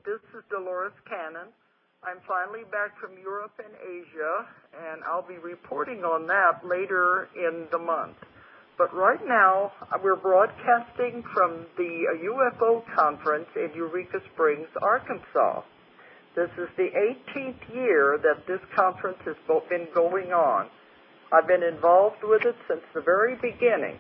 This is Dolores Cannon. I'm finally back from Europe and Asia, and I'll be reporting on that later in the month. But right now, we're broadcasting from the UFO conference in Eureka Springs, Arkansas. This is the 18th year that this conference has been going on. I've been involved with it since the very beginning.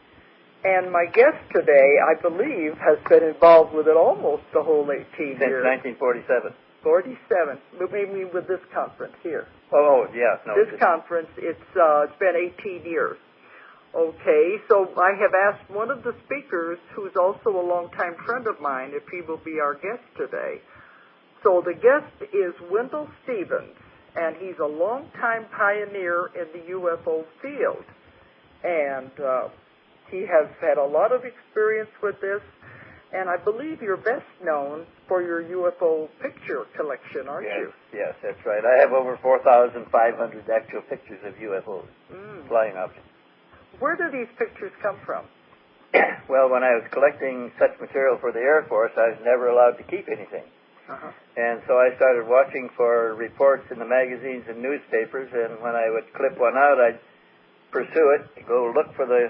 And my guest today, I believe, has been involved with it almost the whole 18 years. Since 1947. 47. Maybe with this conference here. Oh, yeah. No, this conference, it's been 18 years. Okay, so I have asked one of the speakers, who's also a longtime friend of mine, if he will be our guest today. So the guest is Wendelle, and he's a longtime pioneer in the UFO field. And he has had a lot of experience with this, and I believe you're best known for your UFO picture collection, aren't you? Yes, that's right. I have over 4,500 actual pictures of UFOs, flying objects. Where do these pictures come from? Well, when I was collecting such material for the Air Force, I was never allowed to keep anything. And so I started watching for reports in the magazines and newspapers, and when I would clip one out, I'd pursue it, go look for the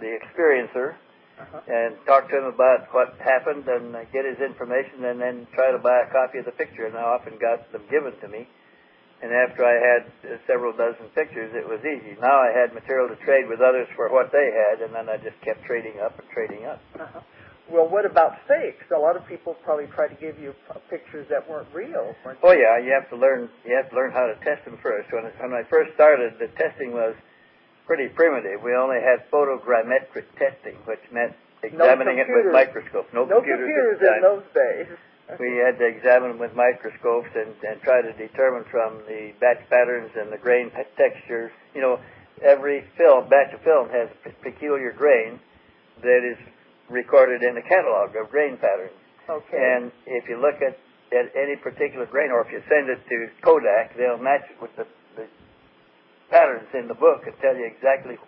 experiencer, and talk to him about what happened and get his information, and then try to buy a copy of the picture. And I often got them given to me. And after I had several dozen pictures, it was easy. Now I had material to trade with others for what they had, and then I just kept trading up and trading up. Well, what about fakes? A lot of people probably try to give you pictures that weren't real. Oh yeah, you have to learn how to test them first. When I first started, the testing was pretty primitive. We only had photogrammetric testing, which meant examining it with microscopes. No computers in those days. We had to examine them with microscopes and try to determine from the batch patterns and the grain textures. You know, every batch of film has a peculiar grain that is recorded in a catalog of grain patterns. Okay. And if you look at any particular grain, or if you send it to Kodak, they'll match it with the patterns in the book and tell you exactly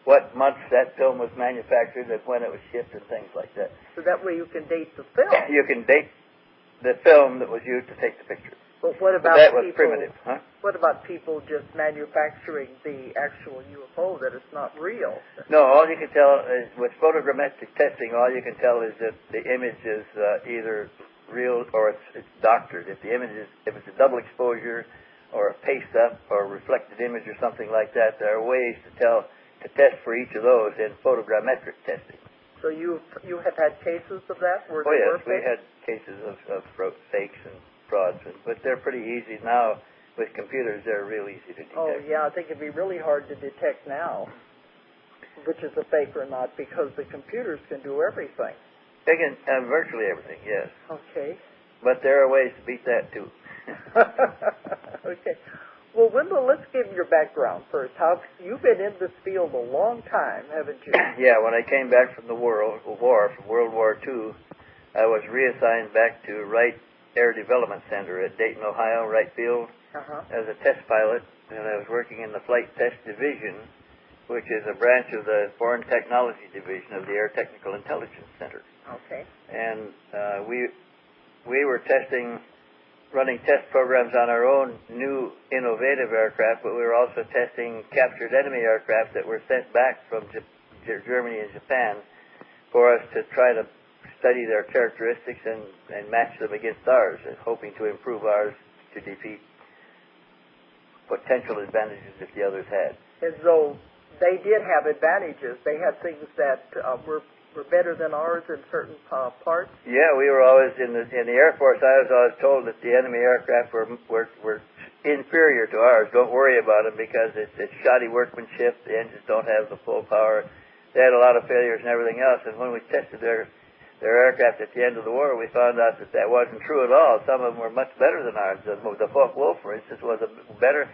what month that film was manufactured and when it was shipped and things like that. So that way you can date the film. You can date the film that was used to take the picture. But what about that was primitive, huh? What about people just manufacturing the actual UFO that it's not real? No, all you can tell is with photogrammetric testing, all you can tell is that the image is either real or it's doctored. If it's a double exposure or a paste up or a reflected image or something like that, there are ways to test for each of those in photogrammetric testing. So you have had cases of that? Oh yes, we had cases of fakes and frauds, but they're pretty easy now. With computers, they're real easy to detect. Oh yeah, I think it'd be really hard to detect now which is a fake or not, because the computers can do everything. They can virtually everything, yes. Okay. But there are ways to beat that too. Okay. Well, Wendelle, let's give your background first. You've been in this field a long time, haven't you? Yeah, when I came back from the war, from World War II, I was reassigned back to Wright Air Development Center at Dayton, Ohio, Wright Field, as a test pilot, and I was working in the Flight Test Division, which is a branch of the Foreign Technology Division of the Air Technical Intelligence Center. Okay. And we were running test programs on our own new innovative aircraft, but we were also testing captured enemy aircraft that were sent back from Germany and Japan for us to try to study their characteristics and match them against ours, hoping to improve ours to defeat potential advantages that the others had. And so they did have advantages. They had things that were better than ours in certain parts? Yeah, we were always in the Air Force. I was always told that the enemy aircraft were inferior to ours. Don't worry about them because it's shoddy workmanship. The engines don't have the full power. They had a lot of failures and everything else. And when we tested their aircraft at the end of the war, we found out that wasn't true at all. Some of them were much better than ours. The Focke-Wulf, for instance, was a better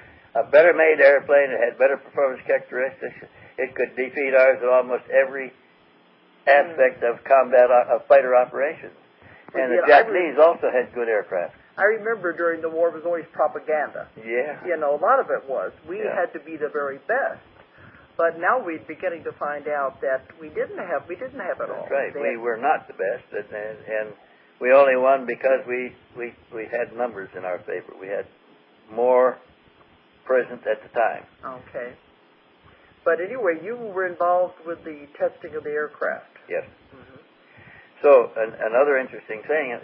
made airplane. It had better performance characteristics. It could defeat ours at almost every aspect of fighter operations. And the Japanese also had good aircraft. I remember during the war it was always propaganda. Yeah. You know, a lot of it was. We had to be the very best. But now we're beginning to find out that we didn't have it all. That's right. We were not the best, and We only won because we had numbers in our favor. We had more present at the time. Okay. But anyway, you were involved with the testing of the aircraft. Yes. Mm-hmm. So another interesting thing,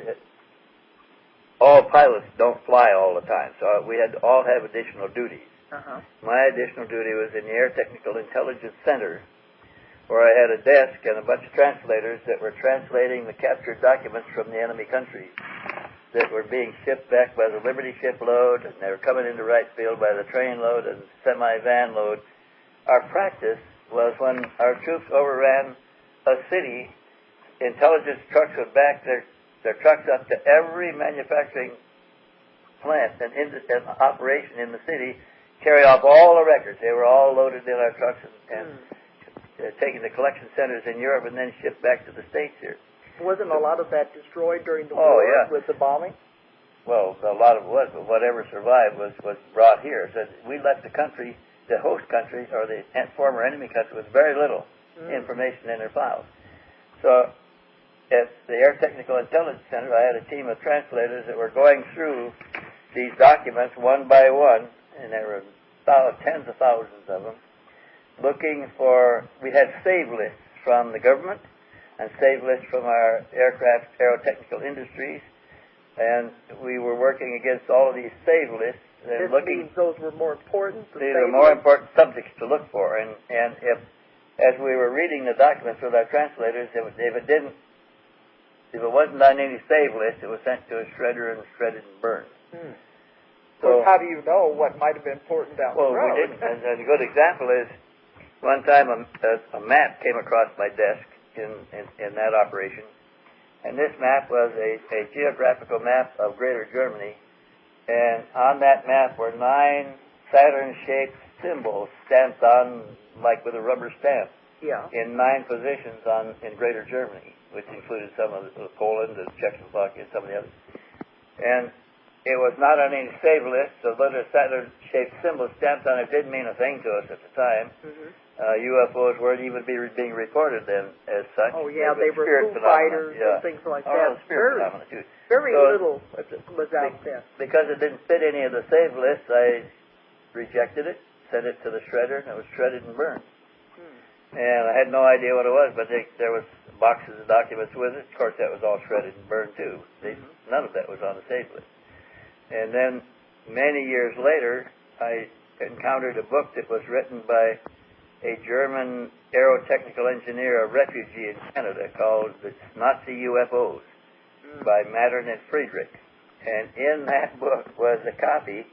all pilots don't fly all the time, so we had to all have additional duties. Uh-huh. My additional duty was in the Air Technical Intelligence Center, where I had a desk and a bunch of translators that were translating the captured documents from the enemy countries that were being shipped back by the Liberty shipload, and they were coming into Wright Field by the train load and semi-van load. Our practice was when our troops overran a city, intelligence trucks would back their trucks up to every manufacturing plant and operation in the city, carry off all the records. They were all loaded in our trucks and taken to collection centers in Europe and then shipped back to the States here. Wasn't a lot of that destroyed during the war with the bombing? Well, a lot of it was, but whatever survived was brought here. So we left the country, the host country, or the former enemy country, with very little information in their files. So at the Air Technical Intelligence Center, I had a team of translators that were going through these documents one by one, and there were tens of thousands of them, looking for, we had save lists from the government and save lists from our aircraft aerotechnical industries, and we were working against all of these save lists. And this means those were more important? These are more important subjects to look for, and if, as we were reading the documents with our translators, if it wasn't on any save list, it was sent to a shredder and shredded and burned. So how do you know what might have been important down the road? Well, we didn't. And a good example is one time a map came across my desk in that operation, and this map was a geographical map of Greater Germany, and on that map were 9 Saturn-shaped symbols stamped on, like with a rubber stamp, in 9 positions in Greater Germany, which included some of Poland and Czechoslovakia and some of the others. And it was not on any save list, so little Saturn-shaped symbols stamped on it didn't mean a thing to us at the time. UFOs weren't even being reported then as such. Oh, yeah, they were Foo Fighters and things like that. Spirit phenomena, too. Very little was out there. Because it didn't fit any of the save lists, I rejected it, sent it to the shredder, and it was shredded and burned. And I had no idea what it was, but there was boxes of documents with it. Of course, that was all shredded and burned, too. None of that was on the save list. And then, many years later, I encountered a book that was written by a German aerotechnical engineer, a refugee in Canada, called The Nazi UFOs by Mattern and Friedrich. And in that book was a copy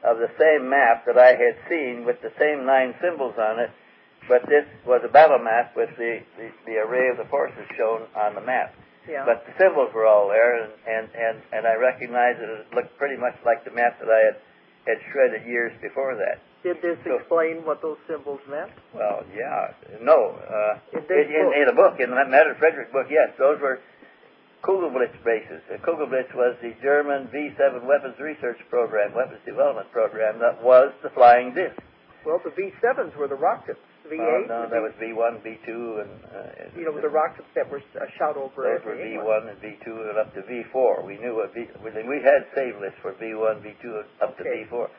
of the same map that I had seen with the same 9 symbols on it, but this was a battle map with the array of the forces shown on the map. But the symbols were all there, and I recognized that it looked pretty much like the map that I had shredded years before that. Did this explain what those symbols meant? Well, yeah. No. In the book, in the Matter Frederick book, yes. Those were Kugelblitz bases. Kugelblitz was the German V7 weapons research program, weapons development program, that was the flying disc. Well, the V7s were the rockets. V8? No, that was V1, V2, and... the rockets that were shot over those were V1 and V2 and up to V4. We knew what we had save lists for V1, V2, up to V4.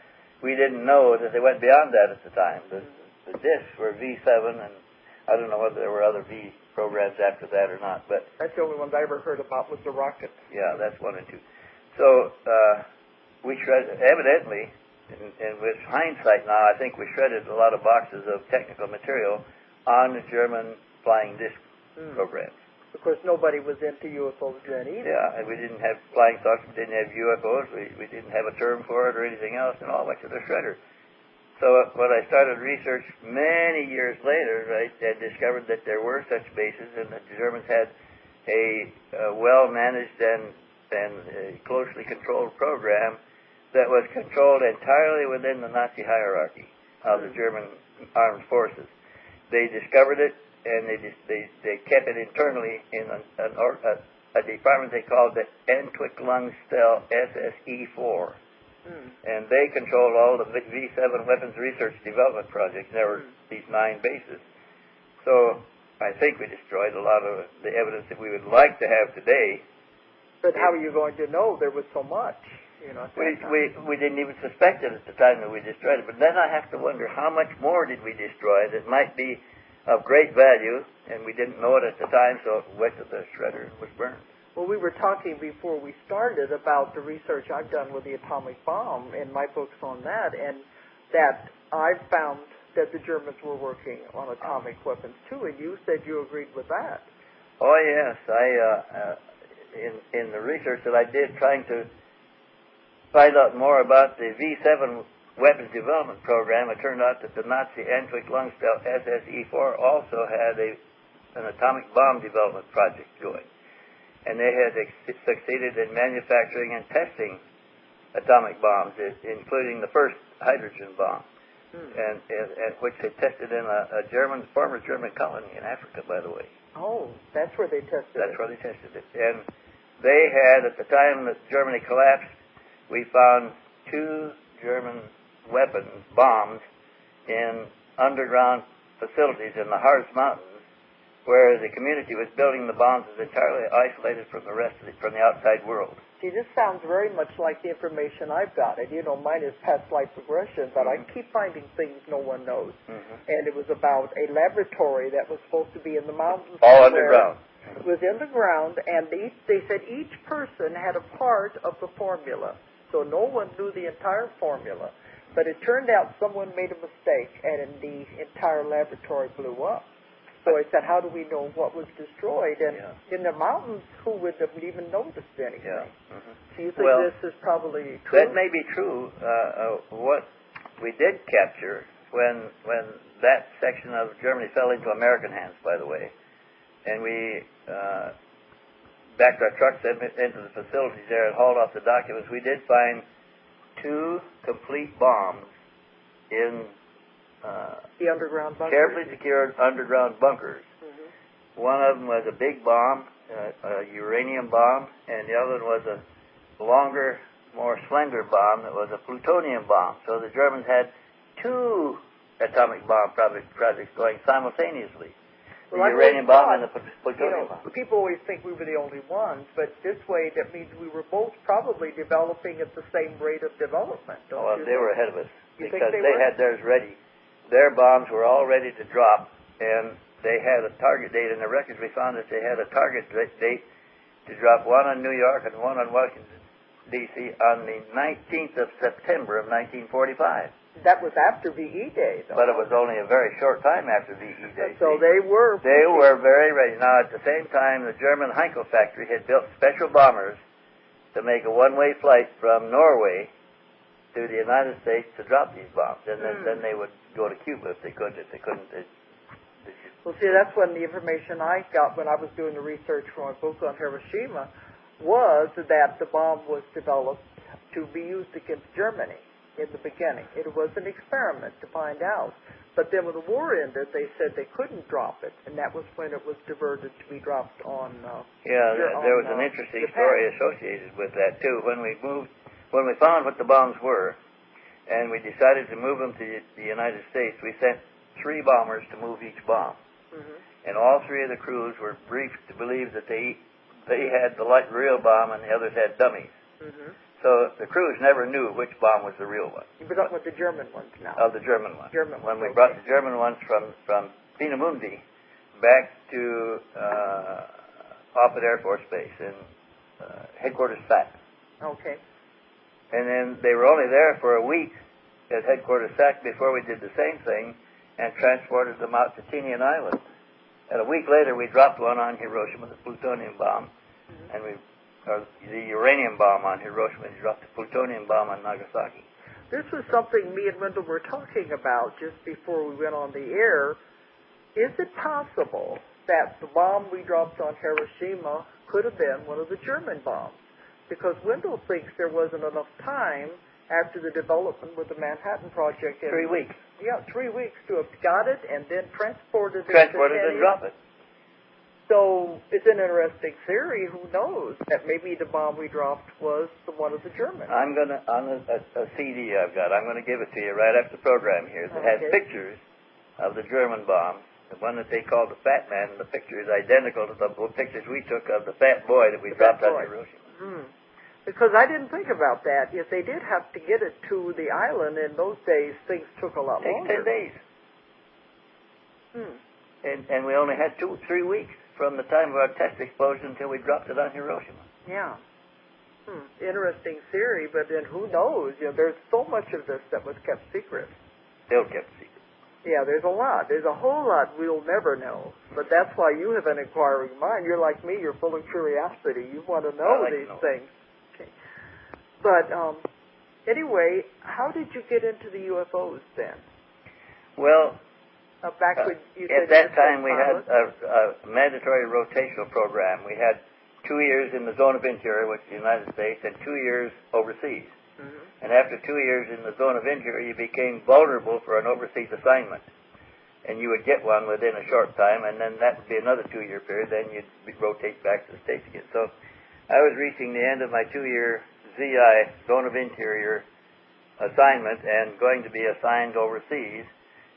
We didn't know that they went beyond that at the time. The discs were V7, and I don't know whether there were other V programs after that or not, but... That's the only ones I ever heard about was the rockets. Yeah, that's 1 and 2. So, we shredded, evidently, and with hindsight now, I think we shredded a lot of boxes of technical material on the German flying disc programs. Of course, nobody was into UFOs then either. Yeah, and we didn't have flying saucers, we didn't have UFOs, we didn't have a term for it or anything else, and all went to the shredder. So when I started research many years later, I discovered that there were such bases, and that the Germans had a well-managed and closely controlled program that was controlled entirely within the Nazi hierarchy of the German armed forces. They discovered it, and they kept it internally in a department they called the Entwicklungsstelle SSE4. And they controlled all the V7 weapons research development projects. There were these 9 bases. So I think we destroyed a lot of the evidence that we would like to have today But how are you going to know there was so much? You know, we didn't even suspect it at the time that we destroyed it. But then I have to wonder how much more did we destroy that might be of great value, and we didn't know it at the time, so it went to the shredder and was burned. Well, we were talking before we started about the research I've done with the atomic bomb and my books on that, and that I've found that the Germans were working on atomic weapons too, and you said you agreed with that. Oh yes, in the research that I did trying to find out more about the V7 weapons development program, it turned out that the Nazi Antrick-Lungstel SSE-4 also had an atomic bomb development project going. And they had succeeded in manufacturing and testing atomic bombs, including the first hydrogen bomb, and which they tested in a former German colony in Africa, by the way. Oh, that's where they tested it. That's where they tested it. And they had, at the time that Germany collapsed, we found 2 German bombs in underground facilities in the Harz Mountains, where the community was building the bombs was entirely isolated from from the outside world. See, this sounds very much like the information I've got. And, you know, mine is past life regression, but I keep finding things no one knows. And it was about a laboratory that was supposed to be in the mountains. All underground. It was in the ground, and they said each person had a part of the formula. So no one knew the entire formula. But it turned out someone made a mistake, and the entire laboratory blew up. So I said, how do we know what was destroyed? And in the mountains, who would have even noticed anything? So you think this is probably true? That may be true. What we did capture when that section of Germany fell into American hands, by the way, and we backed our trucks into the facilities there and hauled off the documents, we did find 2 complete bombs in the underground bunkers? Carefully secured underground bunkers. One of them was a big bomb, a uranium bomb, and the other one was a longer, more slender bomb that was a plutonium bomb. So the Germans had 2 atomic bomb projects going simultaneously. The uranium bomb and the plutonium bomb. People always think we were the only ones, but this way that means we were both probably developing at the same rate of development, don't you? They were ahead of us because they had theirs ready. Their bombs were all ready to drop, and they had a target date. In the records we found that they had a target date to drop one on New York and one on Washington, D.C. on the 19th of September of 1945. That was after VE Day, though. But it was only a very short time after VE Day. So they were very ready. Now, at the same time, the German Heinkel factory had built special bombers to make a one-way flight from Norway to the United States to drop these bombs. And then they would go to Cuba if they could. If they couldn't, well, see, that's when the information I got when I was doing the research for my book on Hiroshima was that the bomb was developed to be used against Germany in the beginning. It was an experiment to find out. But then when the war ended, they said they couldn't drop it, and that was when it was diverted to be dropped on there was an interesting story associated with that, too. When we found what the bombs were, and we decided to move them to the United States, we sent 3 bombers to move each bomb. And all 3 of the crews were briefed to believe that they had the real bomb and the others had dummies. So the crews never knew which bomb was the real one. You're talking about the German ones now? The German ones. When we brought the German ones from Peenemünde back to Offutt Air Force Base in headquarters SAC. Okay. And then they were only there for a week at headquarters SAC before we did the same thing and transported them out to Tinian Island. And a week later, we dropped one on Hiroshima, the plutonium bomb, and the uranium bomb on Hiroshima, and dropped the plutonium bomb on Nagasaki. This was something me and Wendelle were talking about just before we went on the air. Is it possible that the bomb we dropped on Hiroshima could have been one of the German bombs? Because Wendelle thinks there wasn't enough time after the development with the Manhattan Project. 3 weeks. Yeah, 3 weeks to have got it and then transported it and drop it. So it's an interesting theory. Who knows? That maybe the bomb we dropped was the one of the Germans. I'm going to, on a CD I've got, I'm going to give it to you right after the program here that has pictures of the German bomb. The one that they call the Fat Man, and the picture is identical to the pictures we took of the fat boy that we dropped on Hiroshima. Because I didn't think about that. If they did have to get it to the island in those days, things took a lot longer. 10 days. And we only had 3 weeks from the time of our test explosion until we dropped it on Hiroshima. Yeah. Interesting theory, but then who knows? There's so much of this that was kept secret. Still kept secret. Yeah, there's a lot. There's a whole lot we'll never know. But that's why you have an inquiring mind. You're like me. You're full of curiosity. You want to know these things. Okay. But anyway, how did you get into the UFOs then? Well, back when you at that time we had a mandatory rotational program. We had 2 years in the zone of interior, which is the United States, and 2 years overseas. And after 2 years in the zone of injury, you became vulnerable for an overseas assignment. And you would get one within a short time, and then that would be another 2-year period. Then you'd rotate back to the States again. So I was reaching the end of my 2-year ZI, zone of interior assignment, and going to be assigned overseas.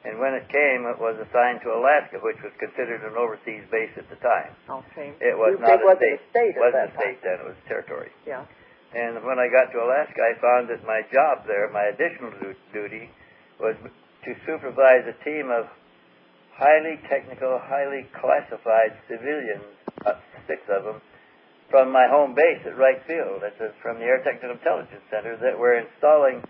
And when it came, it was assigned to Alaska, which was considered an overseas base at the time. Okay. It was not a state. It wasn't a state then. It was territory. Yeah. And when I got to Alaska, I found that my job there, my additional duty, was to supervise a team of highly technical, highly classified civilians, 6 of them, from my home base at Wright Field. That's from the Air Technical Intelligence Center, that were installing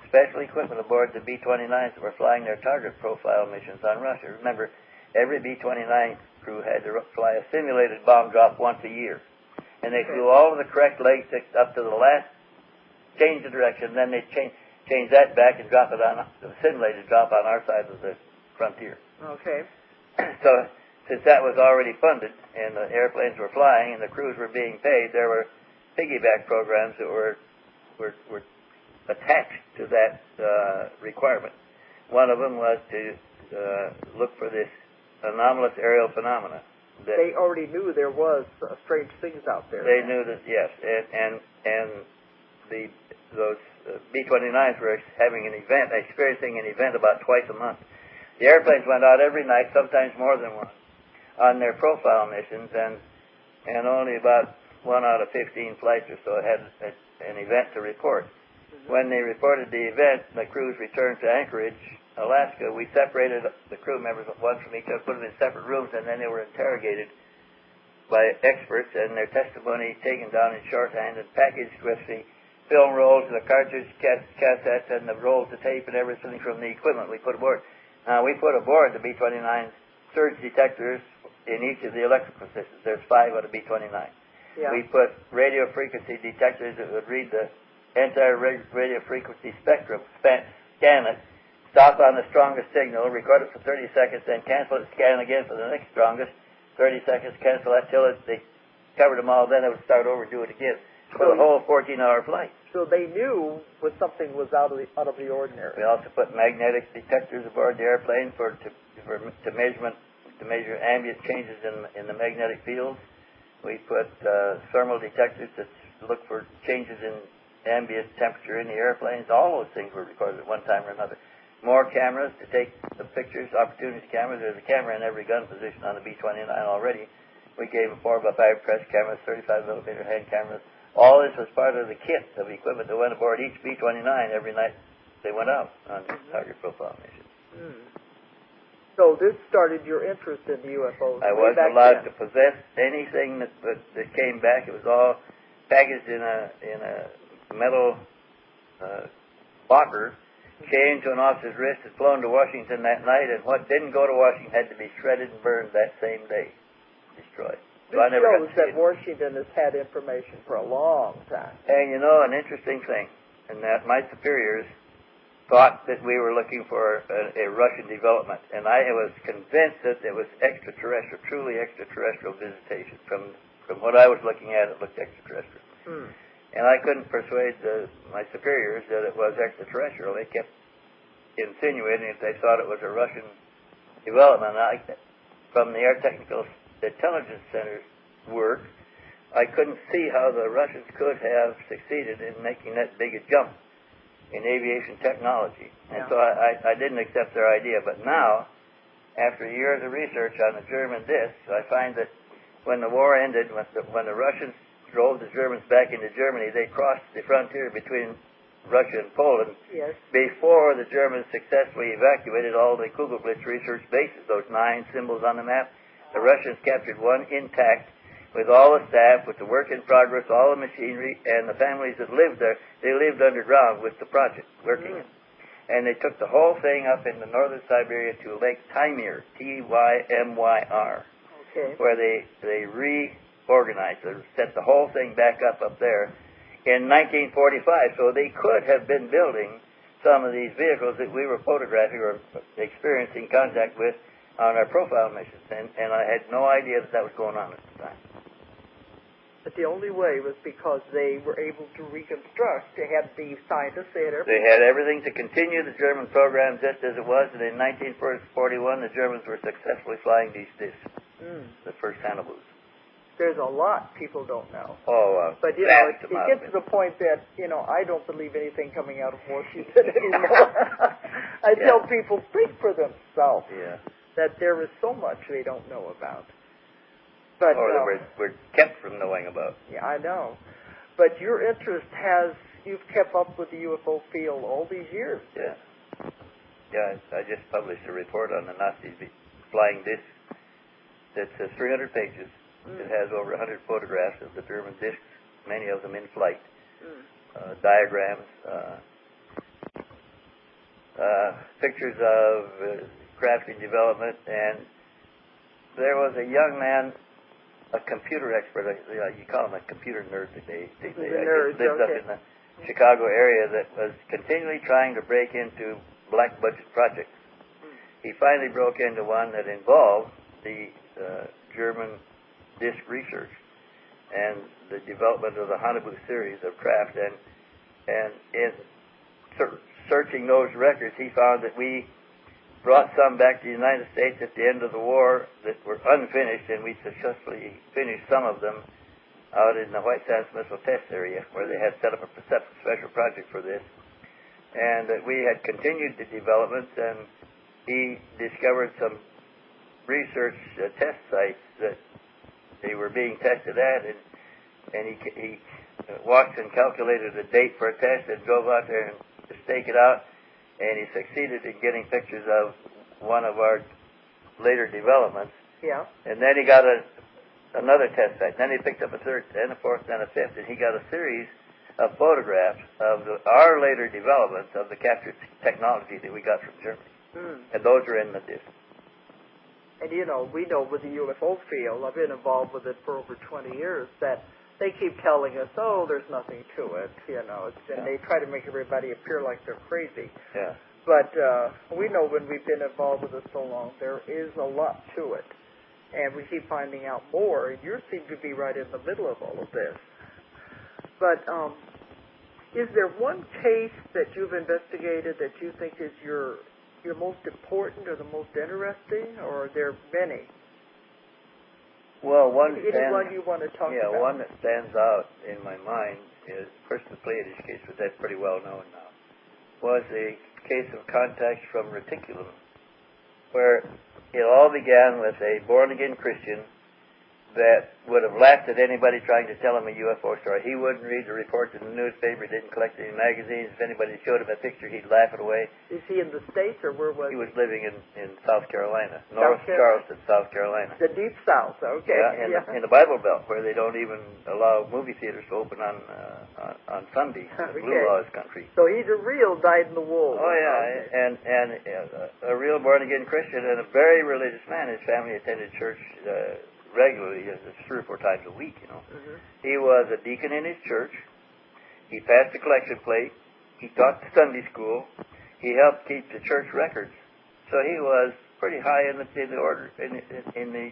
special equipment aboard the B-29s that were flying their target profile missions on Russia. Remember, every B-29 crew had to fly a simulated bomb drop once a year. And they flew all of the correct legs up to the last change of direction, then they'd change that back and drop it on the simulated drop on our side of the frontier. Okay. So since that was already funded and the airplanes were flying and the crews were being paid, there were piggyback programs that were attached to that requirement. One of them was to look for this anomalous aerial phenomena. They already knew there was strange things out there. They knew that, yes, and those B-29s were having an event, experiencing an event about twice a month. The airplanes went out every night, sometimes more than one, on their profile missions, and only about 1 out of 15 flights or so had an event to report. When they reported the event, the crews returned to Anchorage, Alaska. We separated the crew members, one from each other, put them in separate rooms, and then they were interrogated by experts, and their testimony taken down in shorthand and packaged with the film rolls, the cartridge cassettes, and the rolls of tape and everything from the equipment we put aboard. Now, we put aboard the B-29 surge detectors in each of the electrical systems. There's 5 on a B-29. Yeah. We put radio frequency detectors that would read the entire radio frequency spectrum, scan it, stop on the strongest signal, record it for 30 seconds, then cancel it, scan again for the next strongest, 30 seconds, cancel that till they covered them all, then it would start over, do it again. For the whole 14-hour flight. So they knew when something was out of the ordinary. We also put magnetic detectors aboard the airplane to measure ambient changes in the magnetic field. We put thermal detectors to look for changes in ambient temperature in the airplanes. All those things were recorded at one time or another. More cameras to take the pictures, opportunity cameras. There's a camera in every gun position on the B-29 already. We gave them 4x5 press cameras, 35mm hand cameras. All this was part of the kit of equipment that went aboard each B-29 every night they went out on target profile missions. So this started your interest in the UFOs. I wasn't allowed to possess anything that came back. It was all packaged in a metal locker, chained to an officer's wrist, and flown to Washington that night, and what didn't go to Washington had to be shredded and burned that same day, destroyed. So I never got to see that Washington has had information for a long time. And you know, an interesting thing, and that my superiors thought that we were looking for a Russian development, and I was convinced that it was extraterrestrial, truly extraterrestrial visitation. From what I was looking at, it looked extraterrestrial. And I couldn't persuade my superiors that it was extraterrestrial. They kept insinuating that they thought it was a Russian development. From the Air Technical Intelligence Center's work, I couldn't see how the Russians could have succeeded in making that big a jump in aviation technology. And so I didn't accept their idea. But now, after years of research on the German discs, I find that when the war ended, when the Russians drove the Germans back into Germany, they crossed the frontier between Russia and Poland before the Germans successfully evacuated all the Kugelblitz research bases, those 9 symbols on the map. The Russians captured one intact with all the staff, with the work in progress, all the machinery, and the families that lived there. They lived underground with the project, working it. And they took the whole thing up into northern Siberia to Lake Taymyr, T-Y-M-Y-R, where they reorganized, they set the whole thing back up there in 1945. So they could have been building some of these vehicles that we were photographing or experiencing contact with on our profile missions. And I had no idea that was going on at the time. But the only way was because they were able to reconstruct. They had the scientists, they had everything to continue the German program just as it was, and in 1941 the Germans were successfully flying these discs, the first Hannibals. There's a lot people don't know. But it gets to the point that, I don't believe anything coming out of Washington anymore. I tell people, think for themselves that there is so much they don't know about. But, or that we're kept from knowing about. Yeah, I know. But your interest you've kept up with the UFO field all these years. Yeah. Yeah, I just published a report on the Nazis flying discs that says 300 pages. It has over 100 photographs of the German discs, many of them in flight, diagrams, pictures of craft in development, and there was a young man, a computer expert, you call him a computer nerd today. Lived up in the Chicago area that was continually trying to break into black budget projects. He finally broke into one that involved the German disc research and the development of the Hannibal series of craft, and in searching those records, he found that we brought some back to the United States at the end of the war that were unfinished, and we successfully finished some of them out in the White Sands Missile Test area, where they had set up a special project for this, and that we had continued the developments, and he discovered some research test sites that they were being tested at, and he watched and calculated a date for a test and drove out there and to stake it out, and he succeeded in getting pictures of one of our later developments. Yeah. And then he got another test site. Then he picked up a third, then a fourth, then a fifth, and he got a series of photographs of our later developments of the captured technology that we got from Germany. And those are in the disc. And, we know with the UFO field, I've been involved with it for over 20 years, that they keep telling us, there's nothing to it, and they try to make everybody appear like they're crazy. Yeah. But we know when we've been involved with it so long, there is a lot to it. And we keep finding out more, and you seem to be right in the middle of all of this. But is there one case that you've investigated that you think is your most important or the most interesting, or are there many? Well, one you want to talk about? Yeah, one that stands out in my mind is, first, the Pleiades case, but that's pretty well known now, was a case of contacts from Reticulum, where it all began with a born-again Christian that would have laughed at anybody trying to tell him a UFO story. He wouldn't read the reports in the newspaper, didn't collect any magazines. If anybody showed him a picture, he'd laugh it away. Is he in the States, or where was he? He was living in South Carolina, North Charleston, South Carolina. The deep South, okay. Yeah, in the Bible Belt, where they don't even allow movie theaters to open on Sunday, the Blue Laws country. So he's a real dyed-in-the-wool. Oh, yeah, and a real born-again Christian and a very religious man. His family attended church regularly, 3 or 4 times a week, He was a deacon in his church. He passed the collection plate. He taught the Sunday school. He helped keep the church records. So he was pretty high in the order, in the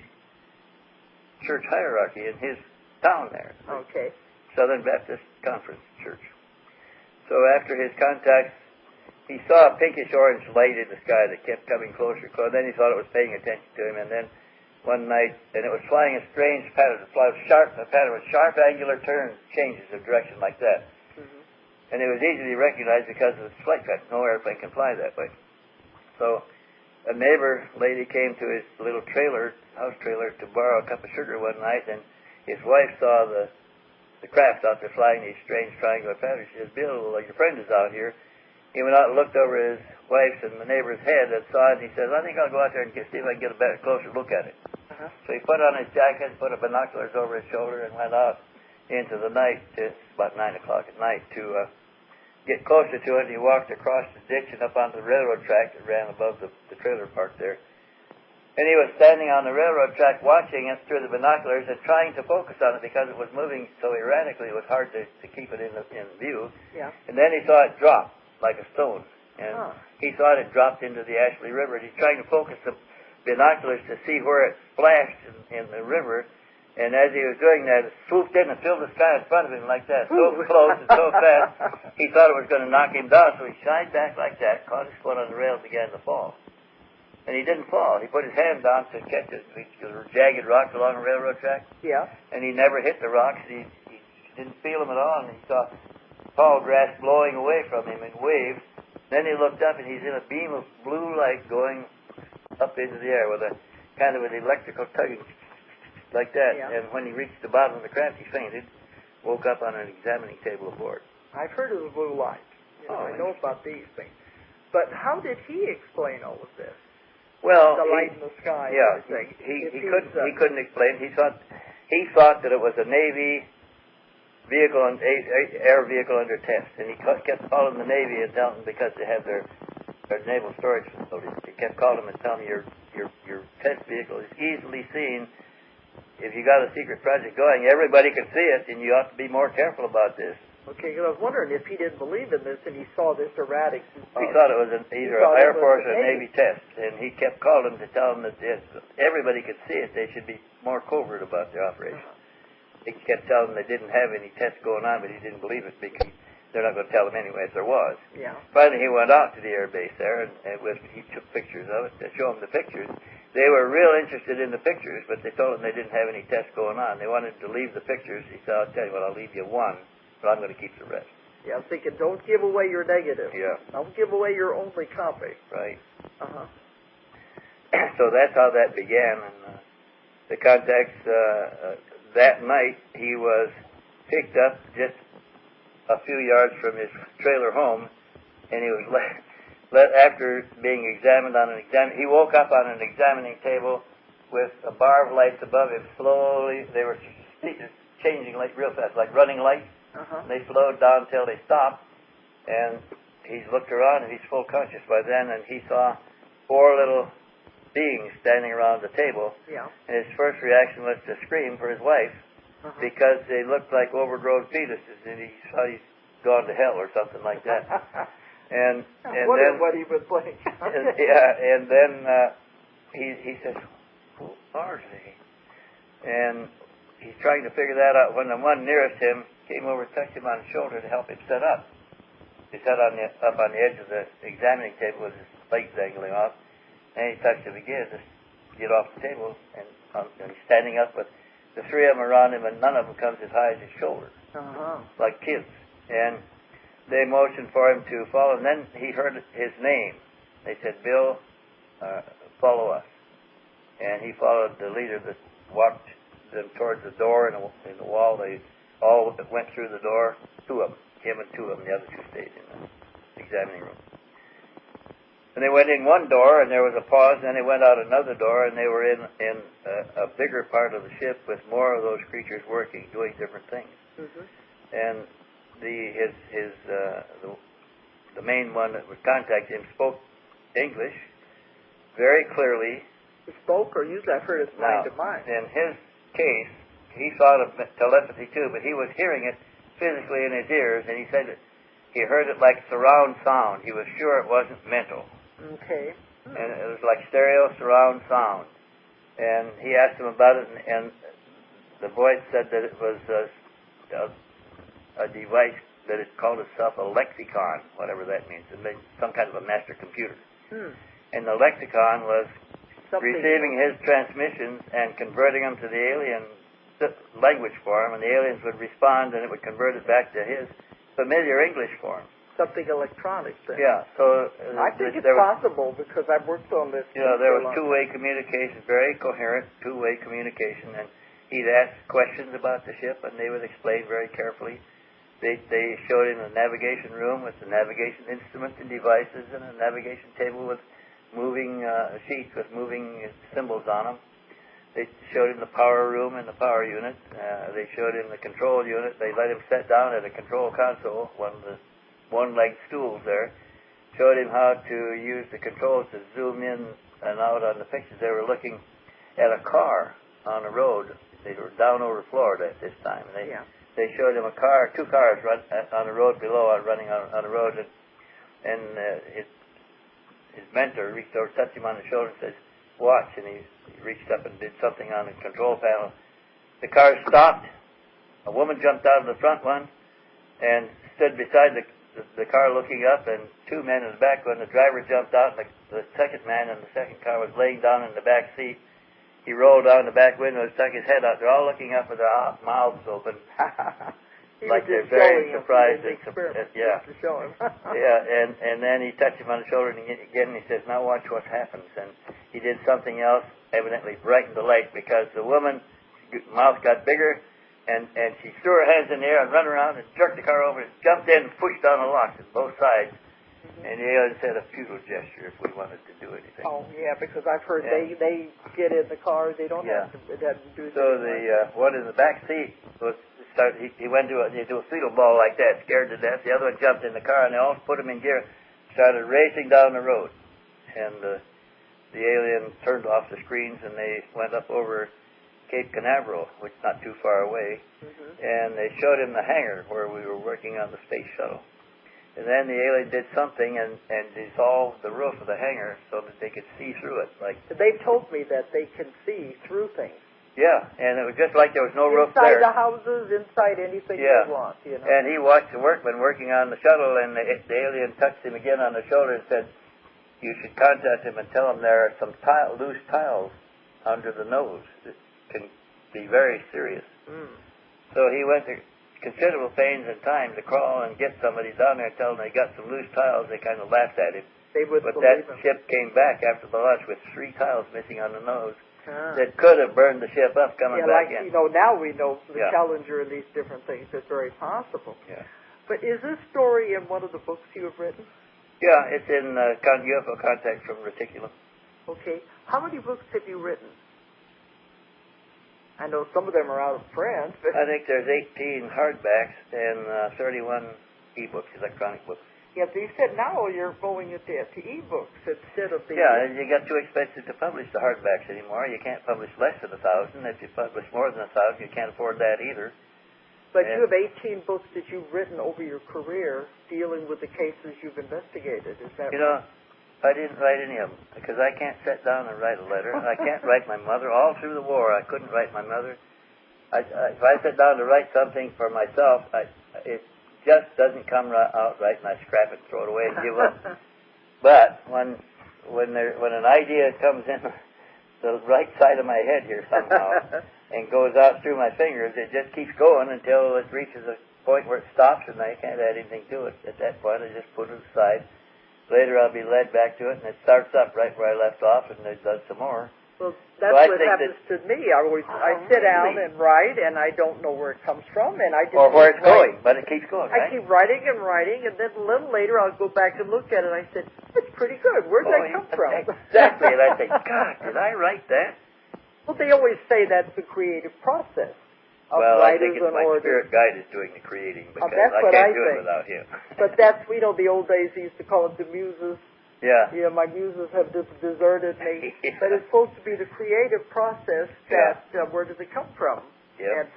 church hierarchy in his town there. Okay. Southern Baptist Conference Church. So after his contacts, he saw a pinkish orange light in the sky that kept coming closer. So then he thought it was paying attention to him, and then one night, and it was flying a strange pattern. It flies a pattern with sharp angular turns, changes of direction like that. And it was easily recognized because of its flight pattern. No airplane can fly that way. So a neighbor lady came to his little house trailer, to borrow a cup of sugar one night, and his wife saw the the craft out there flying these strange triangular patterns. She says, Bill, your friend is out here. He went out and looked over his wife's and the neighbor's head and saw it, and he says, I think I'll go out there and see if I can get a better, closer look at it. So he put on his jacket, put binoculars over his shoulder, and went out into the night, it's about 9 o'clock at night, to get closer to it. He walked across the ditch and up onto the railroad track that ran above the trailer park there. And he was standing on the railroad track watching it through the binoculars and trying to focus on it because it was moving so erratically it was hard to keep it in view. Yeah. And then he saw it drop like a stone. And he thought it dropped into the Ashley River. And he's trying to focus the binoculars to see where it splashed in the river. And as he was doing that, it swooped in and filled the sky in front of him like that, so close and so fast, he thought it was going to knock him down. So he shied back like that, caught his foot on the rail, and began to fall. And he didn't fall. He put his hand down to catch it. There were jagged rocks along the railroad track. Yeah. And he never hit the rocks. He didn't feel them at all. And he saw tall grass blowing away from him in waves. Then he looked up, and he's in a beam of blue light going up into the air with a kind of an electrical tugging like that. Yeah. And when he reached the bottom of the craft, he fainted, woke up on an examining table aboard. I've heard of the blue light. I know about these things. But how did he explain all of this? Well, The light in the sky. Yeah, and everything. he couldn't explain. He thought that it was a Navy vehicle and air vehicle under test, and he kept calling the Navy and telling them because they have their naval storage facilities. He kept calling them and telling them your test vehicle is easily seen. If you got a secret project going, everybody can see it, and you ought to be more careful about this. Okay, because I was wondering if he didn't believe in this and he saw this erratic. He thought it was either an Air Force or a Navy test, and he kept calling them to tell them that everybody could see it. They should be more covert about their operation. He kept telling them they didn't have any tests going on, but he didn't believe it because they're not going to tell him anyway if there was. Yeah. Finally, he went out to the air base there, and he took pictures of it to show them the pictures. They were real interested in the pictures, but they told him they didn't have any tests going on. They wanted to leave the pictures. He said, I'll tell you what, I'll leave you one, but I'm going to keep the rest. Yeah, I'm thinking, don't give away your negative. Yeah. Don't give away your only copy. Right. Uh-huh. So that's how that began. And the contacts, that night, he was picked up just a few yards from his trailer home, and he was after being examined on he woke up on an examining table with a bar of lights above him. Slowly, they were changing like real fast, like running lights. Uh-huh. They slowed down until they stopped, and he's looked around, and he's full conscious by then, and he saw 4 little beings standing around the table. Yeah. And his first reaction was to scream for his wife, because they looked like overgrown fetuses, and he thought he'd gone to hell or something like that. And I wonder then what he would think. and then he says, "Who are they?" And he's trying to figure that out when the one nearest him came over, touched him on the shoulder to help him set up. He sat up on the edge of the examining table with his legs dangling off, and he touched him again to get off the table, and he's standing up with the 3 of them around him, and none of them comes as high as his shoulder, like kids. And they motioned for him to follow, and then he heard his name. They said, Bill, follow us. And he followed the leader that walked them towards the door in the wall. They all went through the door, 2 of them, him and 2 of them, the other 2 stayed in the examining room. And they went in one door, and there was a pause, and then they went out another door, and they were in a bigger part of the ship with more of those creatures working, doing different things. Mm-hmm. And the main one that would contact him spoke English very clearly. He spoke, or usually I've heard it's mind to mind. In his case, he thought of telepathy too, but he was hearing it physically in his ears, and he said that he heard it like surround sound. He was sure it wasn't mental. Okay. And it was like stereo surround sound. And he asked him about it, and the voice said that it was a device that it called itself a lexicon, whatever that means. It made some kind of a master computer. And the lexicon was receiving his transmissions and converting them to the alien language form, and the aliens would respond, and it would convert it back to his familiar English form. Something electronic then. Yeah, so I think it's possible because I've worked on this. Yeah, there was two-way communication, very coherent two-way communication, and he'd ask questions about the ship, and they would explain very carefully. They showed him a navigation room with the navigation instruments and devices, and a navigation table with moving sheets with moving symbols on them. They showed him the power room and the power unit. They showed him the control unit. They let him sit down at a control console, one of the one-legged stools there. Showed him how to use the controls to zoom in and out on the pictures. They were looking at a car on the road. They were down over Florida at this time. And they showed him two cars on the road below, running on the road. And his mentor reached over, touched him on the shoulder, and says, "Watch." And he reached up and did something on the control panel. The car stopped. A woman jumped out of the front one and stood beside the car looking up, and two men in the back one. The driver jumped out, and the second man in the second car was laying down in the back seat. He rolled down the back window, stuck his head out. They're all looking up with their mouths open, like they're very surprised. Yeah, and then he touched him on the shoulder, and again he says, "Now watch what happens." And he did something else, evidently brightened the light, because the woman's mouth got bigger, and she threw her hands in the air and ran around and jerked the car over and jumped in and pushed down the locks on both sides. And the alien said a futile gesture if we wanted to do anything. Oh, yeah, because I've heard they get in the car, they don't have to do anything. So the one in the back seat he went to a fetal ball like that, scared to death. The other one jumped in the car, and they all put him in gear, started racing down the road. And the alien turned off the screens, and they went up over Cape Canaveral, which is not too far away, and they showed him the hangar where we were working on the space shuttle. And then the alien did something and dissolved the roof of the hangar so that they could see through it. They've told me that they can see through things. Yeah, and it was just like there was no roof there. Inside the houses, inside anything they want, you know. And he watched the workmen working on the shuttle, and the alien touched him again on the shoulder and said, "You should contact him and tell him there are some loose tiles under the nose that can be very serious." So he went to considerable pains and time to crawl and get somebody down there and tell them they got some loose tiles. They kind of laughed at him. But that ship came back after the launch with 3 tiles missing on the nose that could have burned the ship up coming back in. You know, now we know the Challenger and these different things. It's very possible. Yeah. But is this story in one of the books you have written? Yeah, it's in UFO Contact from Reticulum. Okay. How many books have you written? I know some of them are out of print. I think there's 18 hardbacks and 31 e-books, electronic books. Yeah, so you said now you're going into e-books instead of the... Yeah, and you got too expensive to publish the hardbacks anymore. You can't publish less than 1,000. If you publish more than 1,000, you can't afford that either. But you have 18 books that you've written over your career dealing with the cases you've investigated. Is that right? I didn't write any of them because I can't sit down and write a letter. I can't write my mother. All through the war, I couldn't write my mother. If I sit down to write something for myself, it just doesn't come out right, and I scrap it, throw it away, and give up. But when an idea comes in the right side of my head here somehow and goes out through my fingers, it just keeps going until it reaches a point where it stops, and I can't add anything to it. At that point, I just put it aside. Later, I'll be led back to it, and it starts up right where I left off, and it does some more. Well, that's what happens to me. I sit down and write, and I don't know where it comes from, and I just or where it's going, but it keeps going. I keep writing, and then a little later, I'll go back and look at it. And I said, "It's pretty good. Where did that come from?" Exactly, and I think, God, did I write that? Well, they always say that's the creative process. Well, I think it's my spirit guide is doing the creating because I can't do it without him. But that's, the old days they used to call it the muses. Yeah. Yeah, my muses have deserted me. But it's supposed to be the creative process that, where does it come from? Yeah. And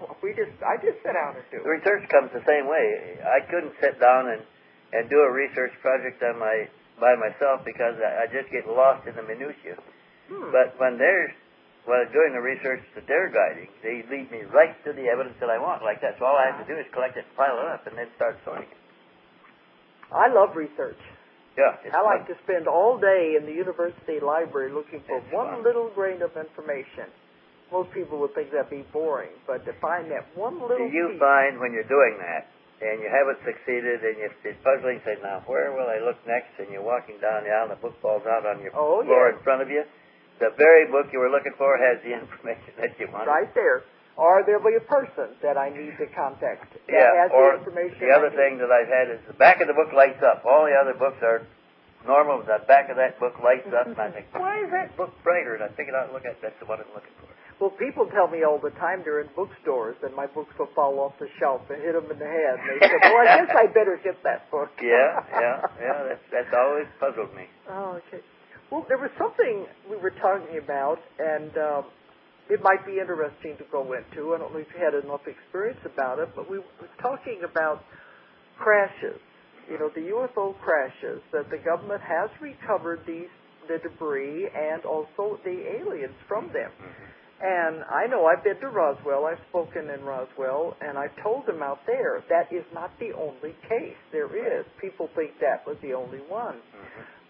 I just sit down and do it. The research comes the same way. I couldn't sit down and do a research project by myself because I just get lost in the minutiae. But when I'm doing the research that they're guiding, they lead me right to the evidence that I want, like that. So all I have to do is collect it, pile it up, and then start sorting it. I love research. Yeah. I like to spend all day in the university library looking for one little grain of information. Most people would think that'd be boring, but to find that one little piece... You find when you're doing that, and you haven't succeeded, and you're puzzling, say, now, where will I look next? And you're walking down the aisle, and the book falls out on your floor in front of you. The very book you were looking for has the information that you wanted. Right there. or there'll be a person that I need to contact that has or the information. the other thing that I've had is the back of the book lights up. All the other books are normal. The back of that book lights up, and I think, why is that book brighter? And I take it out and look at it. That's the one I'm looking for. Well, people tell me all the time they're in bookstores and my books will fall off the shelf and hit them in the head. And they say, well, I guess I better get that book. Yeah. That's always puzzled me. Oh, okay. Well, there was something we were talking about, and it might be interesting to go into. I don't know if you had enough experience about it, but we were talking about crashes. You know, the UFO crashes, that the government has recovered the debris and also the aliens from them. And I know I've been to Roswell, I've spoken in Roswell, and I've told them out there that is not the only case. There is. People think that was the only one.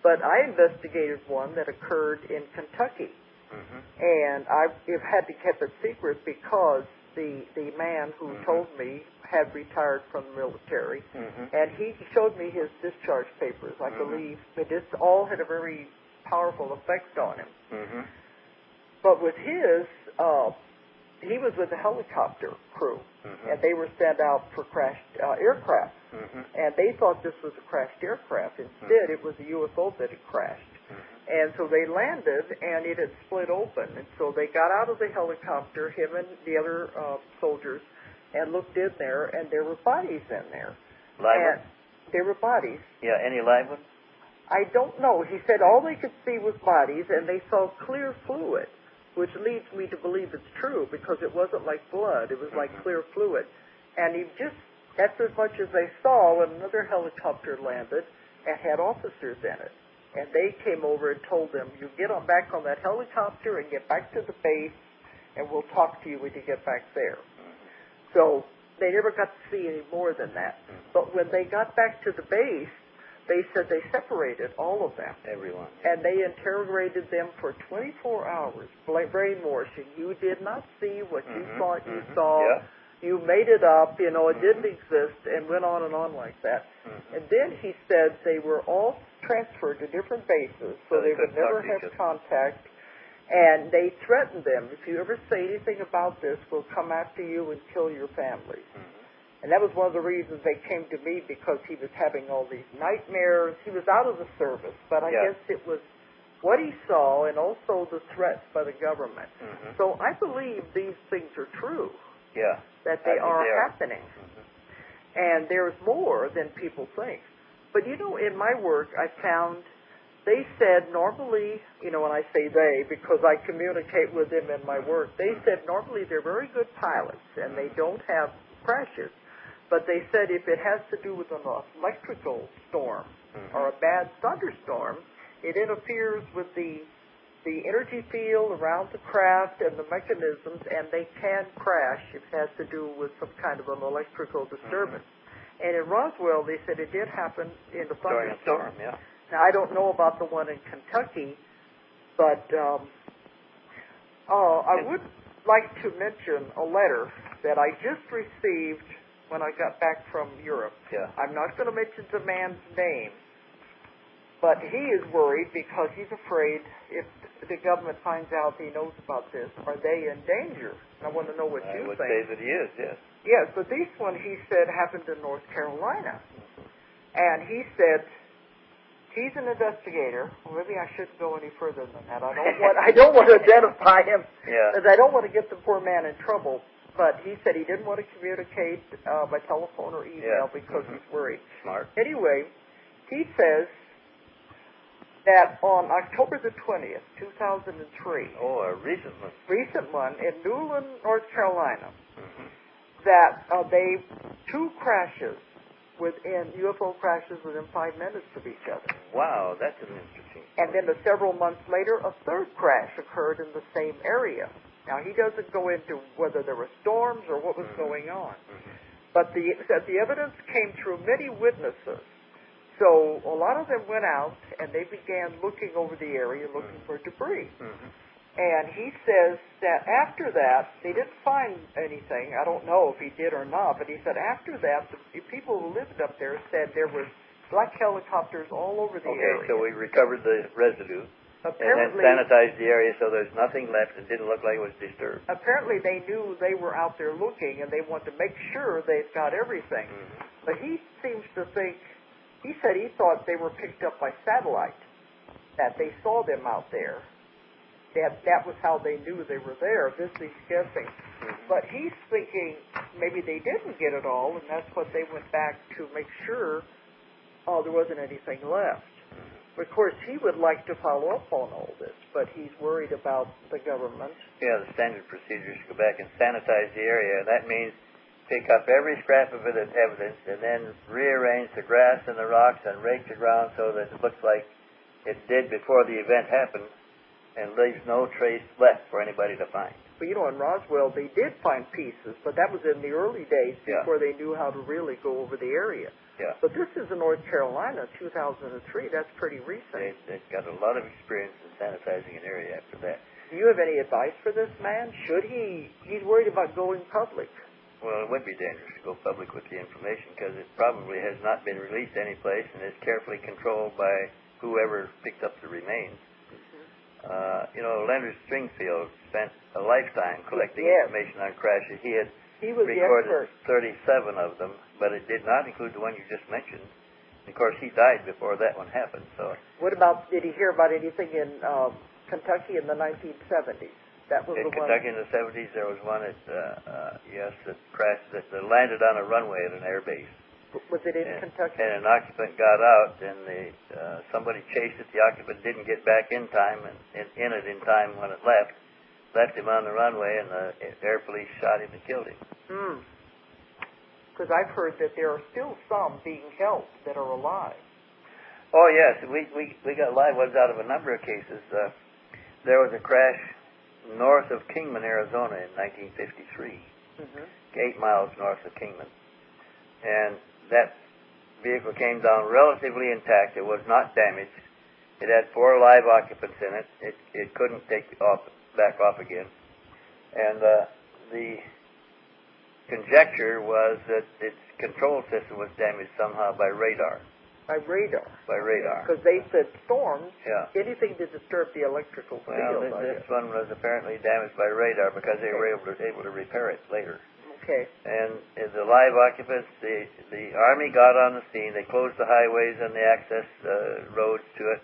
But I investigated one that occurred in Kentucky. And I've had to keep it secret because the man who told me had retired from the military. And he showed me his discharge papers, I believe. But this all had a very powerful effect on him. But with his, he was with a helicopter crew, and they were sent out for crashed aircraft. And they thought this was a crashed aircraft. Instead, it was a UFO that had crashed. And so they landed, and it had split open. And so they got out of the helicopter, him and the other soldiers, and looked in there, and there were bodies in there. Live ones? There were bodies. Yeah, any live ones? I don't know. He said all they could see was bodies, and they saw clear fluid, which leads me to believe it's true, because it wasn't like blood. It was like clear fluid. And that's as much as they saw when another helicopter landed and had officers in it. And they came over and told them, you get back on that helicopter and get back to the base, and we'll talk to you when you get back there. So they never got to see any more than that. But when they got back to the base, they said they separated all of them. Everyone. And they interrogated them for 24 hours, brainwashing. You did not see what you thought you saw. Yeah. You made it up, it didn't exist, and went on like that. And then he said they were all transferred to different bases, so they would never have contact. And they threatened them, if you ever say anything about this, we'll come after you and kill your families. And that was one of the reasons they came to me, because he was having all these nightmares. He was out of the service, but I guess it was what he saw and also the threats by the government. So I believe these things are true. Yeah. That they are happening. And there's more than people think. But in my work, I found they said normally, when I say they, because I communicate with them in my work, they said normally they're very good pilots and they don't have crashes. But they said if it has to do with an electrical storm or a bad thunderstorm, it interferes with the energy field around the craft and the mechanisms, and they can crash if it has to do with some kind of an electrical disturbance. And in Roswell, they said it did happen in the thunderstorm. Yeah. Now, I don't know about the one in Kentucky, but I would like to mention a letter that I just received when I got back from Europe. Yeah. I'm not going to mention the man's name, but he is worried because he's afraid if the government finds out he knows about this, are they in danger? I want to know what you think. I would say that he is, yes. Yes, but this one, he said, happened in North Carolina. And he said, he's an investigator. Well, maybe I shouldn't go any further than that. I don't want to identify him, because I don't want to get the poor man in trouble. But he said he didn't want to communicate by telephone or email because he's worried. Smart. Anyway, he says that on October the 20th, 2003. Oh, a recent one. Recent one in Newland, North Carolina. That two crashes UFO crashes within 5 minutes of each other. Wow, that's an interesting. And then several months later, a third crash occurred in the same area. Now, he doesn't go into whether there were storms or what was going on. But the evidence came through many witnesses. So a lot of them went out, and they began looking over the area, looking for debris. And he says that after that, they didn't find anything. I don't know if he did or not, but he said after that, the people who lived up there said there were black helicopters all over the area. Okay, so we recovered the residue Apparently, and then sanitized the area so there's nothing left and didn't look like it was disturbed. Apparently they knew they were out there looking and they wanted to make sure they've got everything. Mm-hmm. But he seems to think, he said he thought they were picked up by satellite, that they saw them out there. That was how they knew they were there. This he's guessing. Mm-hmm. But he's thinking maybe they didn't get it all, and that's what they went back to make sure there wasn't anything left. Of course, he would like to follow up on all this, but he's worried about the government. Yeah, the standard procedure is to go back and sanitize the area. That means pick up every scrap of it as evidence and then rearrange the grass and the rocks and rake the ground so that it looks like it did before the event happened and leaves no trace left for anybody to find. But you know, in Roswell, they did find pieces, but that was in the early days before they knew how to really go over the area. Yeah. But this is in North Carolina, 2003. That's pretty recent. They've got a lot of experience in sanitizing an area after that. Do you have any advice for this man? Should he's worried about going public. Well, it would be dangerous to go public with the information because it probably has not been released anyplace and is carefully controlled by whoever picked up the remains. You know, Leonard Stringfield spent a lifetime collecting information on crashes. He was recorded 37 of them, but it did not include the one you just mentioned. Of course, he died before that one happened. So, what about? Did he hear about anything in Kentucky in the 1970s? That was in the Kentucky in the 70s, there was one that crashed that landed on a runway at an air base. Was it in Kentucky? And an occupant got out, and somebody chased it. The occupant didn't get back in time, and in time when it left him on the runway, and the air police shot him and killed him. Because I've heard that there are still some being held that are alive. Oh yes, we got live ones out of a number of cases. There was a crash north of Kingman, Arizona, in 1953, 8 miles north of Kingman, and that vehicle came down relatively intact. It was not damaged. It had 4 live occupants in it. It couldn't take back off again. And the conjecture was that its control system was damaged somehow by radar. By radar? By radar. Because they said storms, anything to disturb the electrical field. Well, this one was apparently damaged by radar because they were able to repair it later. Okay. And the live occupants, the Army got on the scene. They closed the highways and the access roads to it.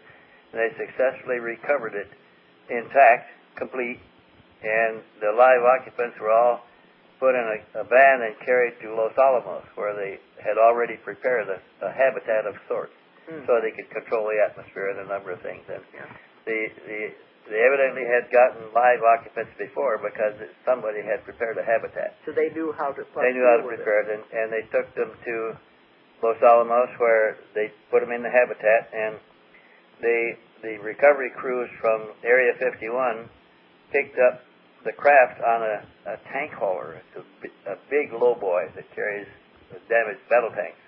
And they successfully recovered it intact, complete. And the live occupants were all put in a van and carried to Los Alamos, where they had already prepared a habitat of sorts, so they could control the atmosphere and a number of things. And they evidently had gotten live occupants before because somebody had prepared a habitat. So they knew how to prepare it, and they took them to Los Alamos, where they put them in the habitat, and the recovery crews from Area 51 picked up the craft on a tank hauler. It's a big lowboy that carries damaged battle tanks.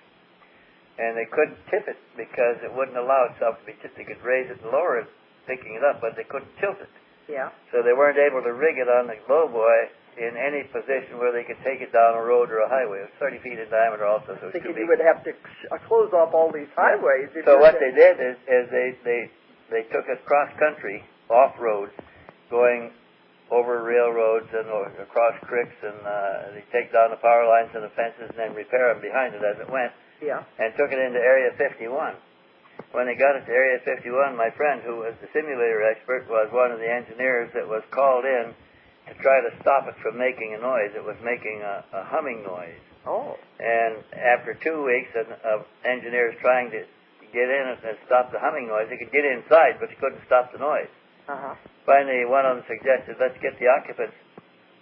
And they couldn't tip it because it wouldn't allow itself to be tipped. They could raise it and lower it, picking it up, but they couldn't tilt it. Yeah. So they weren't able to rig it on the lowboy in any position where they could take it down a road or a highway. It was 30 feet in diameter also, so it was too big. You would have to close off all these highways. So what they did is they took us cross-country, off roads, going over railroads and across creeks, and they take down the power lines and the fences and then repair them behind it as it went. Yeah. And took it into Area 51. When they got it to Area 51, my friend, who was the simulator expert, was one of the engineers that was called in to try to stop it from making a noise. It was making a humming noise. Oh. And after 2 weeks of engineers trying to get in and stop the humming noise, they could get inside, but they couldn't stop the noise. Finally, one of them suggested, let's get the occupants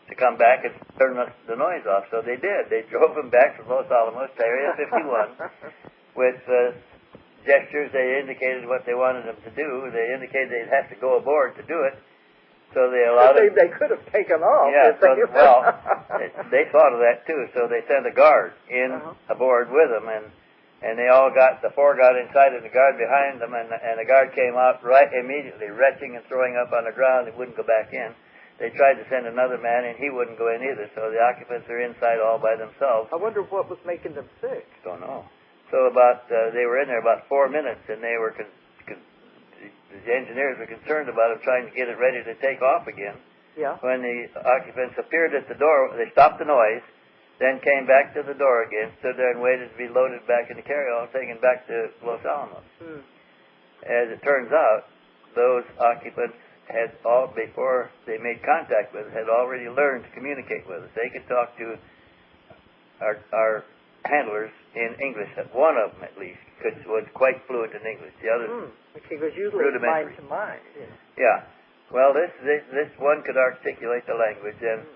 to come back and turn the noise off. So they did. They drove them back from Los Alamos to Area 51 with gestures. They indicated what they wanted them to do. They indicated they'd have to go aboard to do it. So they allowed them. They could have taken off. Yeah, they thought of that too. So they sent a guard in aboard with them, and the 4 got inside and the guard behind them, and the guard came out right immediately, retching and throwing up on the ground. He wouldn't go back in. They tried to send another man, and he wouldn't go in either. So the occupants are inside all by themselves. I wonder what was making them sick. Don't know. So they were in there about 4 minutes, and they were the engineers were concerned about them trying to get it ready to take off again. Yeah. When the occupants appeared at the door, they stopped the noise, then came back to the door again, stood there and waited to be loaded back in the carry-on, taken back to Los Alamos. As it turns out, those occupants had all, before they made contact with us, had already learned to communicate with us. They could talk to our handlers in English. One of them, at least, was quite fluent in English. The others, okay, because usually it's mind to mind. Yeah. Well, this one could articulate the language, and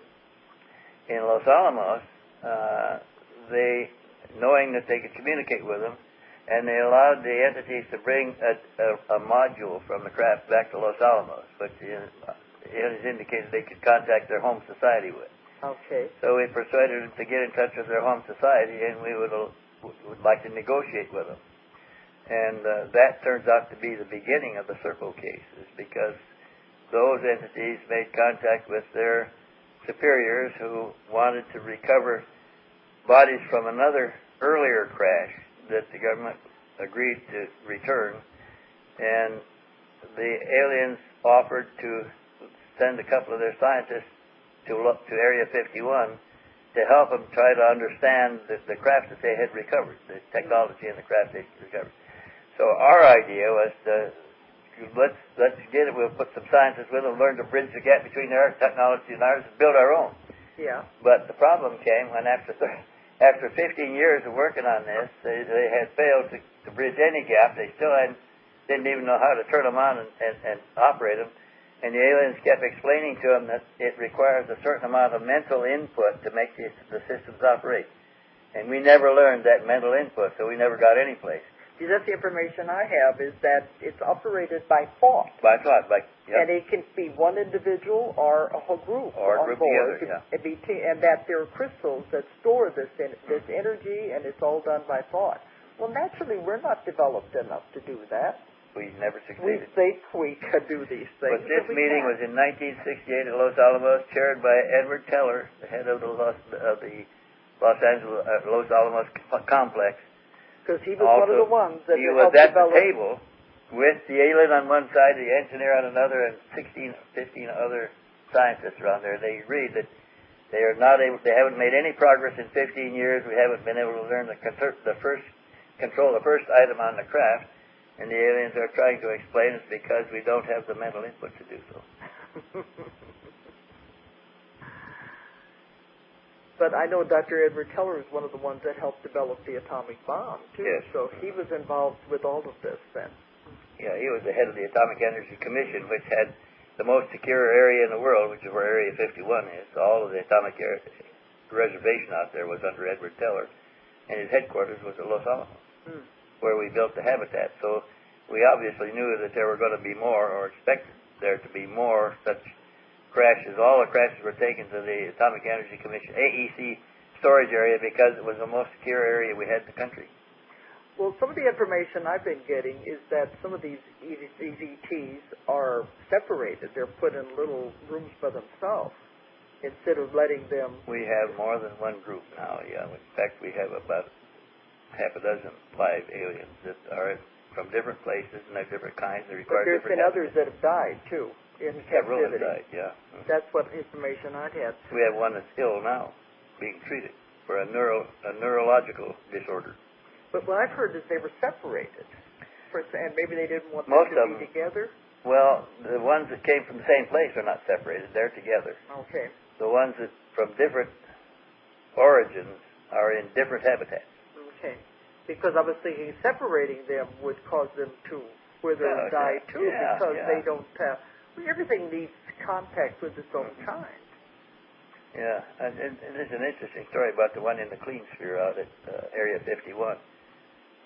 in Los Alamos, they, knowing that they could communicate with them, and they allowed the entities to bring a module from the craft back to Los Alamos, which it indicated they could contact their home society with. Okay. So we persuaded them to get in touch with their home society, and we would like to negotiate with them. And that turns out to be the beginning of the Circle cases, because those entities made contact with their superiors who wanted to recover bodies from another earlier crash that the government agreed to return, and the aliens offered to send a couple of their scientists to Area 51 to help them try to understand the craft that they had recovered, the technology in the craft they recovered. So our idea was to let's get it. We'll put some scientists with them, learn to bridge the gap between their technology and ours, and build our own. Yeah. But the problem came when after 15 years of working on this, they had failed to bridge any gap. They still didn't even know how to turn them on and operate them. And the aliens kept explaining to them that it requires a certain amount of mental input to make the systems operate. And we never learned that mental input, so we never got any place. See, that's the information I have, is that it's operated by thought. By thought, yep. And it can be one individual or a whole group or a on group board. Together, yeah. And that there are crystals that store this energy, and it's all done by thought. Well, naturally, we're not developed enough to do that. We never We succeeded. think we could do these things. But this meeting was in 1968 at Los Alamos, chaired by Edward Teller, the head of the Los Alamos complex. Because he was one of the ones that he was at the table with the alien on one side, the engineer on another, and 15 other scientists around there. They agreed that they haven't made any progress in 15 years. We haven't been able to learn control the first item on the craft, and the aliens are trying to explain it's because we don't have the mental input to do so. But I know Dr. Edward Teller is one of the ones that helped develop the atomic bomb, too. Yes. So he was involved with all of this then. Yeah, he was the head of the Atomic Energy Commission, which had the most secure area in the world, which is where Area 51 is. All of the atomic reservation out there was under Edward Teller, and his headquarters was at Los Alamos, where we built the habitat. So we obviously knew that there were going to be more, or expected there to be more such crashes. All the crashes were taken to the Atomic Energy Commission, AEC storage area, because it was the most secure area we had in the country. Well, some of the information I've been getting is that some of these ETs are separated. They're put in little rooms by themselves instead of letting them... We have more than one group now, yeah. In fact, we have about half a dozen live aliens that are from different places, and they're different kinds. They require but there's been others that have died, too. In captivity. Died, yeah. That's what information I had. We have one that's ill now, being treated for a neurological disorder. But what I've heard is they were separated, and maybe they didn't want Most them to be together. Well, the ones that came from the same place are not separated; they're together. Okay. The ones that from different origins are in different habitats. Okay. Because I was thinking separating them would cause them to wither and die too, because they don't have. Everything needs contact with its own kind. Yeah, and there's an interesting story about the one in the clean sphere out at Area 51.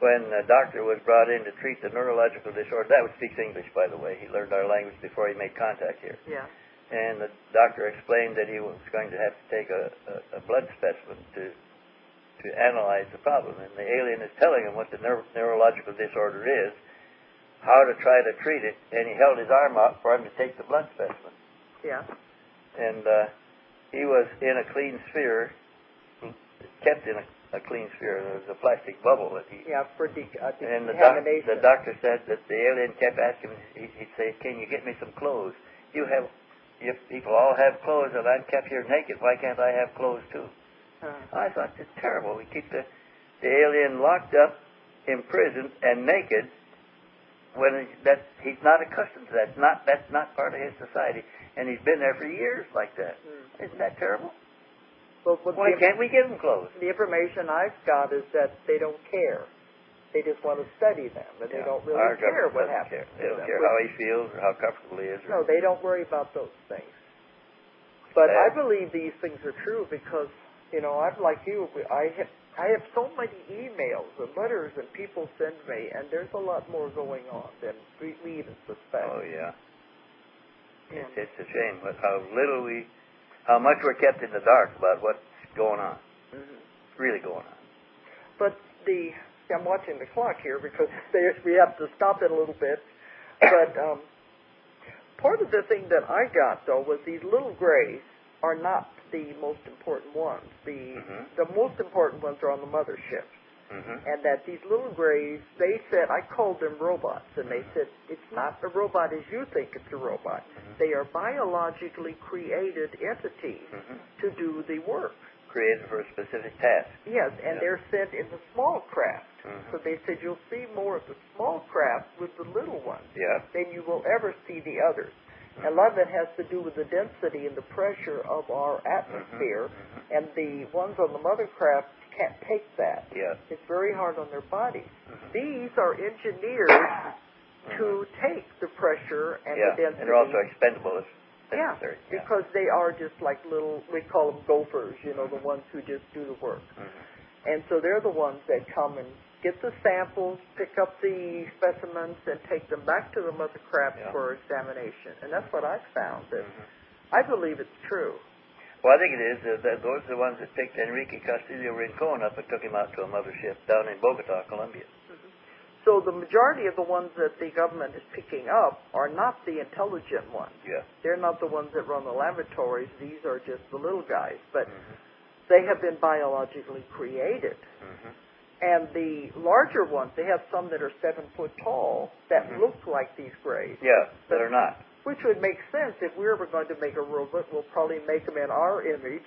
When the doctor was brought in to treat the neurological disorder, that one speaks English, by the way. He learned our language before he made contact here. Yeah. And the doctor explained that he was going to have to take a blood specimen to analyze the problem. And the alien is telling him what the neurological disorder is, how to try to treat it, and he held his arm out for him to take the blood specimen. Yeah. And he was in a clean sphere, kept in a a clean sphere. There was a plastic bubble that he... Yeah, for and decontamination. the doctor said that the alien kept asking, he'd say, can you get me some clothes? You people all have clothes, and I'm kept here naked. Why can't I have clothes too? I thought, it's terrible. We keep the alien locked up, imprisoned, and naked when he's not accustomed to that. That's not part of his society. And he's been there for years like that. Isn't that terrible? Well, why can't we give them clothes? The information I've got is that they don't care. They just want to study them, and they don't really care what happens. They don't care how he feels or how comfortable he is. No, they don't worry about those things. But I believe these things are true because, I'm like you. I have so many emails and letters and people send me, and there's a lot more going on than we even suspect. Oh, yeah. It's a shame how much we're kept in the dark about what's going on. Really going on. But I'm watching the clock here because we have to stop it a little bit. But part of the thing that I got, though, was these little grays are not the most important ones. The most important ones are on the mothership. And that these little grays, they said, I called them robots, and they said, it's not a robot as you think it's a robot. They are biologically created entities to do the work. Created for a specific task. Yes, and they're sent in the small craft. So they said, you'll see more of the small craft with the little ones than you will ever see the others. A lot of it has to do with the density and the pressure of our atmosphere, and the ones on the mother craft can't take that. It's very hard on their bodies. These are engineered to take the pressure and the density. And they're also expendable if necessary. Because they are just like little, we call them gophers, the ones who just do the work. And so they're the ones that come and get the samples, pick up the specimens, and take them back to the mother craft for examination. And that's what I've found. And I believe it's true. Well, I think it is. Those are the ones that picked Enrique Castillo Rincon up and took him out to a mothership down in Bogota, Colombia. So the majority of the ones that the government is picking up are not the intelligent ones. They're not the ones that run the laboratories. These are just the little guys. But they have been biologically created. And the larger ones, they have some that are 7 foot tall that look like these grays. That are not. Which would make sense. If we're ever going to make a robot, we'll probably make them in our image,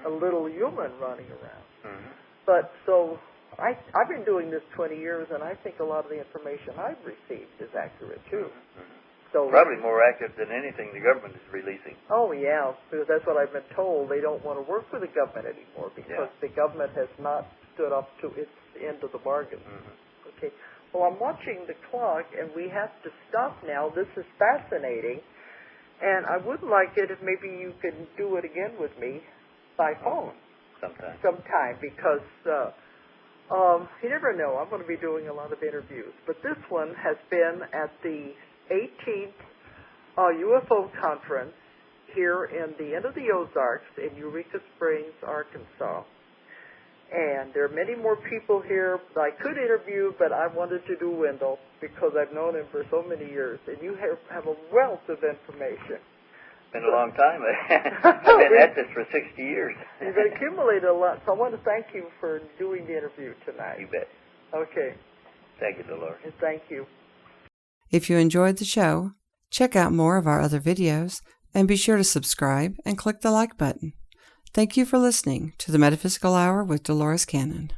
a little human running around. But so I've been doing this 20 years, and I think a lot of the information I've received is accurate too. So probably more accurate than anything the government is releasing. Oh yeah, because that's what I've been told. They don't want to work for the government anymore because the government has not stood up to its end of the bargain. Okay. Well, I'm watching the clock, and we have to stop now. This is fascinating, and I would like it if maybe you can do it again with me by phone. Sometime, because you never know. I'm going to be doing a lot of interviews. But this one has been at the 18th UFO conference here in the end of the Ozarks in Eureka Springs, Arkansas. And there are many more people here that I could interview, but I wanted to do Wendelle because I've known him for so many years. And you have a wealth of information. It's been a long time. I've been at this for 60 years. You've accumulated a lot. So I want to thank you for doing the interview tonight. You bet. Okay. Thank you, Dolores. And thank you. If you enjoyed the show, check out more of our other videos and be sure to subscribe and click the like button. Thank you for listening to the Metaphysical Hour with Dolores Cannon.